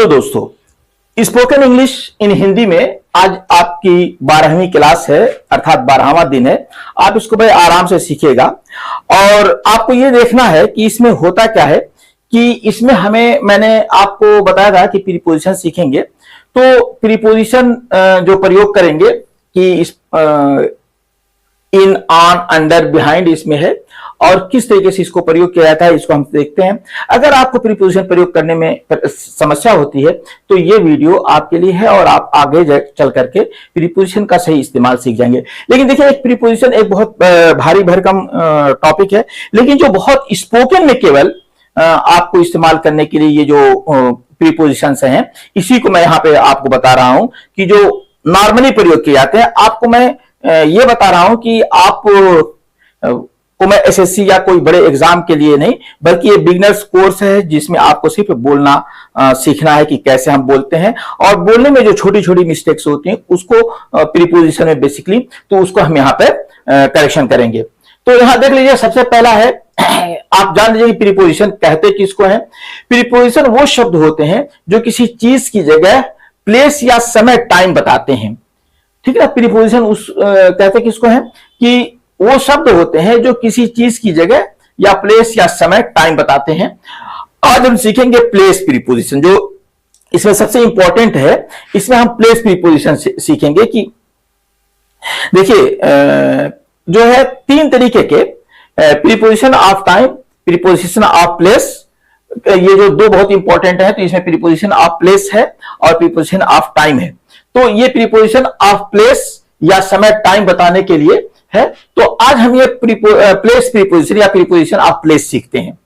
Hello दोस्तों, spoken English in Hindi में आज आपकी 12वीं क्लास है, अर्थात 12वां दिन है। आप इसको बड़े आराम से सीखिएगा और आपको ये देखना है कि इसमें होता क्या है कि इसमें मैंने आपको बताया था कि प्रीपोजिशन सीखेंगे। तो प्रीपोजिशन जो प्रयोग करेंगे कि इस इन, ऑन, अंडर, बिहाइंड इसमें है और किस तरीके से इसको प्रयोग किया जाता है इसको हम देखते हैं। अगर आपको प्रीपोजिशन प्रयोग करने में समस्या होती है तो ये वीडियो आपके लिए है और आप आगे चल करके प्रीपोजिशन का सही इस्तेमाल सीख जाएंगे। लेकिन देखिए, एक प्रीपोजिशन एक बहुत भारी भरकम टॉपिक है, लेकिन जो बहुत स्पोकन में केवल आपको इस्तेमाल करने के लिए ये जो प्रीपोजिशंस हैं, इसी को मैं यहाँ पे आपको बता रहा हूं कि जो नॉर्मली प्रयोग किए जाते हैं। आपको मैं ये बता रहा हूं कि आप को मैं एसएससी या कोई बड़े एग्जाम के लिए नहीं, बल्कि ये बिगिनर्स कोर्स है जिसमें आपको सिर्फ बोलना सीखना है कि कैसे हम बोलते हैं और बोलने में जो छोटी छोटी मिस्टेक्स होती हैं उसको प्रीपोजिशन में बेसिकली, तो उसको हम यहाँ पे करेक्शन करेंगे। तो यहां देख लीजिए, सबसे पहला है, आप जान लीजिए कि प्रीपोजिशन कहते किसको है। प्रीपोजिशन वो शब्द होते हैं जो किसी चीज की जगह, प्लेस या समय, टाइम बताते हैं। ठीक है, प्रीपोजिशन उस कहते किसको है कि वो शब्द होते हैं जो किसी चीज की जगह या प्लेस या समय, टाइम बताते हैं। आज हम सीखेंगे प्लेस प्रीपोजिशन, जो इसमें सबसे इंपॉर्टेंट है। इसमें हम प्लेस प्रीपोजिशन सीखेंगे कि देखिए, जो है तीन तरीके के preposition of time, preposition of place, ये जो दो बहुत इंपॉर्टेंट है। तो इसमें प्रीपोजिशन ऑफ प्लेस है और प्रीपोजिशन ऑफ टाइम है। तो ये प्रीपोजिशन ऑफ प्लेस या समय, टाइम बताने के लिए है। तो आज हम ये प्लेस प्रीपोजिशन या प्रीपोजिशन ऑफ प्लेस सीखते हैं।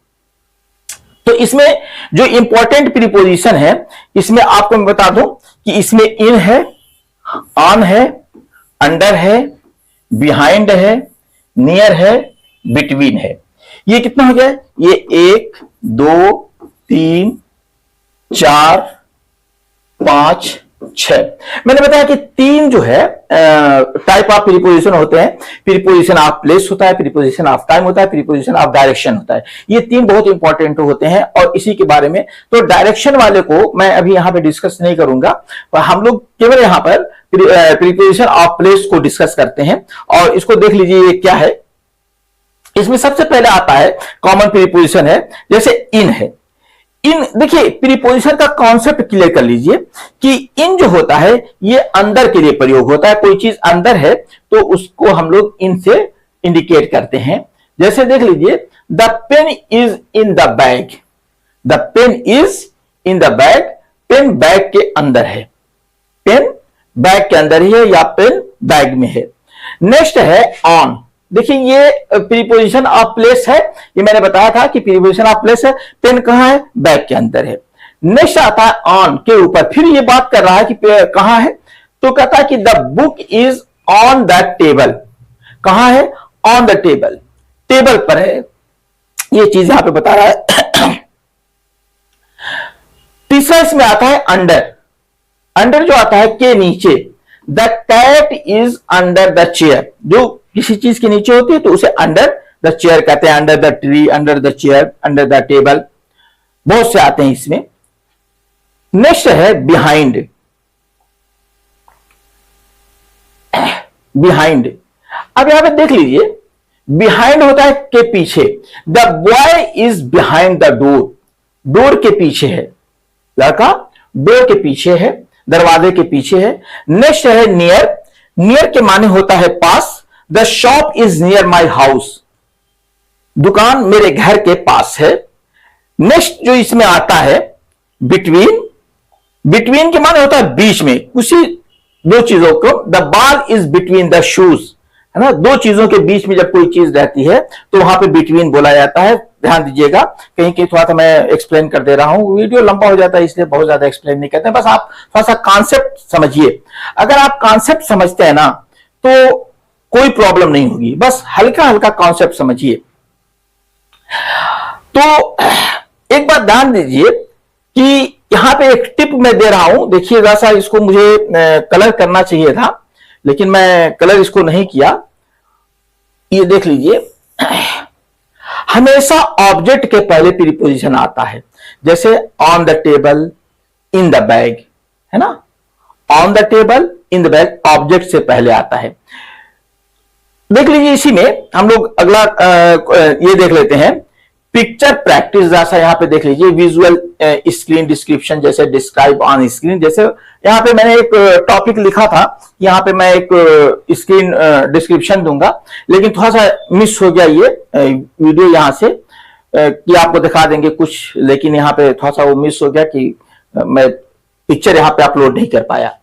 तो इसमें जो इंपॉर्टेंट प्रीपोजिशन है, इसमें आपको मैं बता दूं कि इसमें इन है, ऑन है, अंडर है, बिहाइंड है, नियर है, बिटवीन है। ये कितना हो गया? ये 1 2 3 4 5 6। मैंने बताया कि तीन जो है टाइप ऑफ प्रीपोजिशन होते हैं। प्रीपोजिशन ऑफ प्लेस होता है, प्रीपोजिशन ऑफ टाइम होता है, प्रीपोजिशन ऑफ डायरेक्शन होता है। ये तीन बहुत इंपॉर्टेंट होते हैं और इसी के बारे में, तो डायरेक्शन वाले को मैं अभी यहां पे डिस्कस नहीं करूंगा। हम लोग केवल यहां पर प्रीपोजिशन ऑफ प्लेस को डिस्कस करते हैं और इसको देख लीजिए ये क्या है। इसमें सबसे पहले आता है कॉमन प्रीपोजिशन है, जैसे इन है। इन, देखिए प्रीपोजिशन का कॉन्सेप्ट क्लियर कर लीजिए कि इन जो होता है ये अंदर के लिए प्रयोग होता है। कोई चीज अंदर है तो उसको हम लोग इन से इंडिकेट करते हैं। जैसे देख लीजिए, the pen is in the bag, the pen is in the bag, pen bag के अंदर है, पेन बैग के अंदर ही है या पेन बैग में है। नेक्स्ट है ऑन। देखिए ये प्रीपोजिशन ऑफ प्लेस है, ये मैंने बताया था कि प्रीपोजिशन ऑफ प्लेस है, पेन कहां है? बैग के अंदर है। नेक्स्ट आता है ऑन के ऊपर, फिर ये बात कर रहा है कि कहां है, तो कहता है कि the book is on the table. कहां है? ऑन द टेबल, टेबल पर है, ये चीज यहां पे बता रहा है। तीसरा इसमें आता है अंडर। अंडर जो आता है के नीचे, the cat is under the chair. जो किसी चीज के नीचे होती है तो उसे अंडर द चेयर कहते हैं, under the tree, under the chair, under the table, बहुत से आते हैं इसमें। नेक्स्ट है बिहाइंड। बिहाइंड, अब यहां पे देख लीजिए, बिहाइंड होता है के पीछे। The boy is behind the door, door के पीछे है, लड़का डोर के पीछे है, दरवाजे के पीछे है। नेक्स्ट है नियर। नियर के माने होता है पास। The shop is near my house, दुकान मेरे घर के पास है। नेक्स्ट जो इसमें आता है बिटवीन। बिटवीन के माने होता है बीच में, उसी दो चीजों को, the ball is between the shoes, है ना। दो चीजों के बीच में जब कोई चीज रहती है तो वहां पे बिटवीन बोला जाता है। ध्यान दीजिएगा, कहीं कहीं थोड़ा सा मैं एक्सप्लेन कर दे रहा हूं, वीडियो लंबा हो जाता है इसलिए बहुत ज्यादा एक्सप्लेन नहीं करते हैं। बस आप थोड़ा सा कॉन्सेप्ट समझिए। अगर आप कॉन्सेप्ट समझते हैं ना तो कोई प्रॉब्लम नहीं होगी, बस हल्का हल्का कॉन्सेप्ट समझिए। तो एक बात ध्यान दीजिए कि यहां पे एक टिप मैं दे रहा हूं। देखिए जैसा, इसको मुझे कलर करना चाहिए था लेकिन मैं कलर इसको नहीं किया। ये देख लीजिए, हमेशा ऑब्जेक्ट के पहले प्रीपोजिशन आता है। जैसे on the table, in the bag, है ना। On the table, in the bag object से पहले आता है। देख लीजिए इसी में हम लोग अगला ये देख लेते हैं पिक्चर प्रैक्टिस। जैसा यहां पे देख लीजिए विजुअल स्क्रीन डिस्क्रिप्शन, जैसे डिस्क्राइब ऑन स्क्रीन, जैसे यहां पे मैंने एक टॉपिक लिखा था, यहां पे मैं एक स्क्रीन डिस्क्रिप्शन दूंगा, लेकिन थोड़ा सा मिस हो गया ये वीडियो यहां से कि आपको दिखा देंगे कुछ, लेकिन यहां पे थोड़ा सा वो मिस हो गया कि मैं पिक्चर यहां पे अपलोड नहीं कर पाया।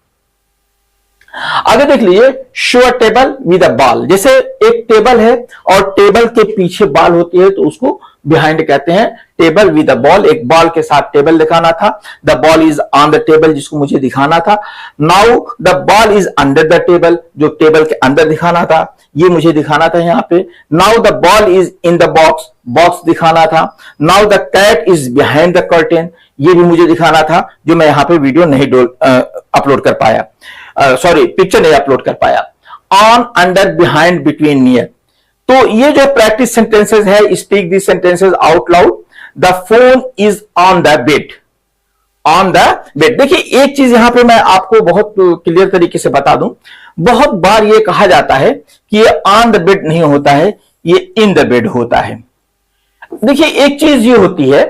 आगे देख लीजिए show a table with a ball. जैसे एक टेबल है और टेबल के पीछे बॉल होती है तो उसको बिहाइंड कहते हैं। टेबल विद अ बॉल, एक बॉल के साथ टेबल दिखाना था। The ball is on the table, जिसको मुझे दिखाना था। Now the ball is under the table, जो टेबल के अंदर दिखाना था, ये मुझे दिखाना था यहां पे। Now the ball is in the box, box दिखाना था। Now the cat is behind the curtain, ये भी मुझे दिखाना था, जो मैं यहां पे वीडियो नहीं अपलोड कर पाया, सॉरी पिक्चर नहीं अपलोड कर पाया। On, under, behind, between, near. तो ये जो प्रैक्टिस सेंटेंसेस है, speak this sentences out loud. The phone is on the bed, on the bed. देखिए एक चीज यहां पे मैं आपको बहुत क्लियर तरीके से बता दूं, बहुत बार ये कहा जाता है कि ये ऑन द बेड नहीं होता है, ये इन द बेड होता है। देखिए एक चीज ये होती है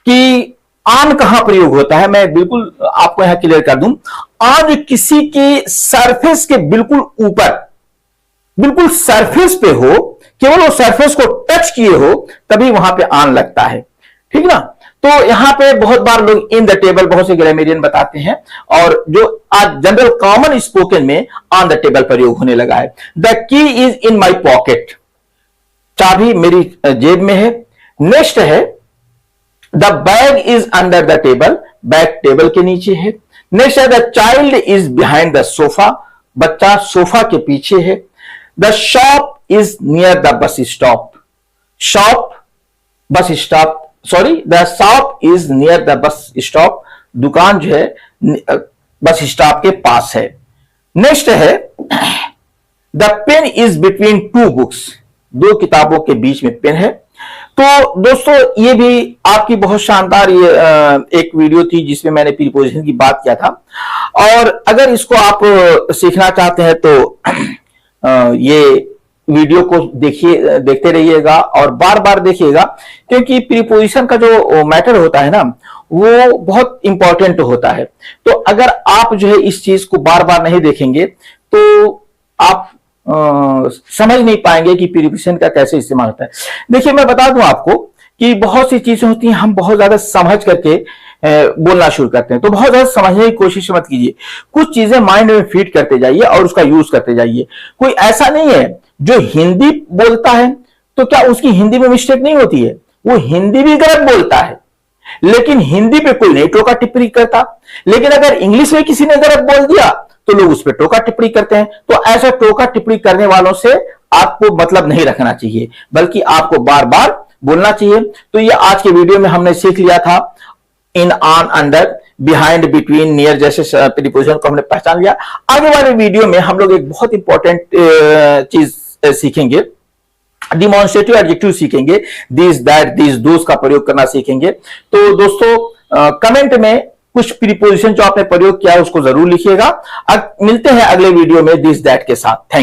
कि ऑन कहां प्रयोग होता है, मैं बिल्कुल आपको यहां क्लियर कर दूं। ऑन किसी के सरफेस के बिल्कुल ऊपर, बिल्कुल सरफेस पे हो, केवल वो सरफेस को टच किए हो तभी वहां पे ऑन लगता है, ठीक ना। तो यहां पे बहुत बार लोग इन द टेबल, बहुत से ग्रामेरियन बताते हैं, और जो आज जनरल कॉमन स्पोकन में ऑन द टेबल प्रयोग होने लगा है। The key is in my pocket, चाबी मेरी जेब में है। नेक्स्ट है the bag is under the table, bag table के नीचे है। नेक्स्ट है the child is behind the sofa, बच्चा सोफा के पीछे है। The shop is near the bus stop, shop bus stop, sorry the shop is near the bus stop, दुकान जो है बस स्टॉप के पास है। नेक्स्ट है the pen is between two books, दो किताबों के बीच में पेन है। तो दोस्तों ये भी आपकी बहुत शानदार ये एक वीडियो थी जिसमें मैंने प्रीपोजिशन की बात किया था, और अगर इसको आप सीखना चाहते हैं तो ये वीडियो को देखिए, देखते रहिएगा और बार बार देखिएगा, क्योंकि प्रीपोजिशन का जो मैटर होता है ना वो बहुत इंपॉर्टेंट होता है। तो अगर आप जो है इस चीज को बार बार नहीं देखेंगे तो आप समझ नहीं पाएंगे कि प्रीपोजिशन का कैसे इस्तेमाल होता है। देखिए मैं बता दूं आपको कि बहुत सी चीजें होती हैं, हम बहुत ज्यादा समझ करके बोलना शुरू करते हैं, तो बहुत ज्यादा समझने की कोशिश मत कीजिए। कुछ चीजें माइंड में फीड करते जाइए और उसका यूज करते जाइए। कोई ऐसा नहीं है जो हिंदी बोलता है तो क्या उसकी हिंदी में मिस्टेक नहीं होती है, वो हिंदी भी गलत बोलता है, लेकिन हिंदी पे कोई नहीं टोका टिप्पणी करता। लेकिन अगर इंग्लिश में किसी ने गलत बोल दिया तो लोग उस पर टोका टिप्पणी करते हैं। तो ऐसा टोका टिप्पणी करने वालों से आपको मतलब नहीं रखना चाहिए, बल्कि आपको बार बार बोलना चाहिए। तो ये आज के वीडियो में हमने सीख लिया था in, on, under, behind, between, near जैसे प्रीपोजिशन को हमने पहचान लिया। आगे वाले वीडियो में हम लोग एक बहुत इंपॉर्टेंट चीज सीखेंगे, डिमॉन्स्ट्रेटिव एडजेक्टिव सीखेंगे, दिस, दैट, दिस, दोस का प्रयोग करना सीखेंगे। तो दोस्तों कमेंट में कुछ प्रीपोजिशन जो आपने प्रयोग किया है उसको जरूर लिखिएगा। अब मिलते हैं अगले वीडियो में दिस, दैट के साथ। थैंक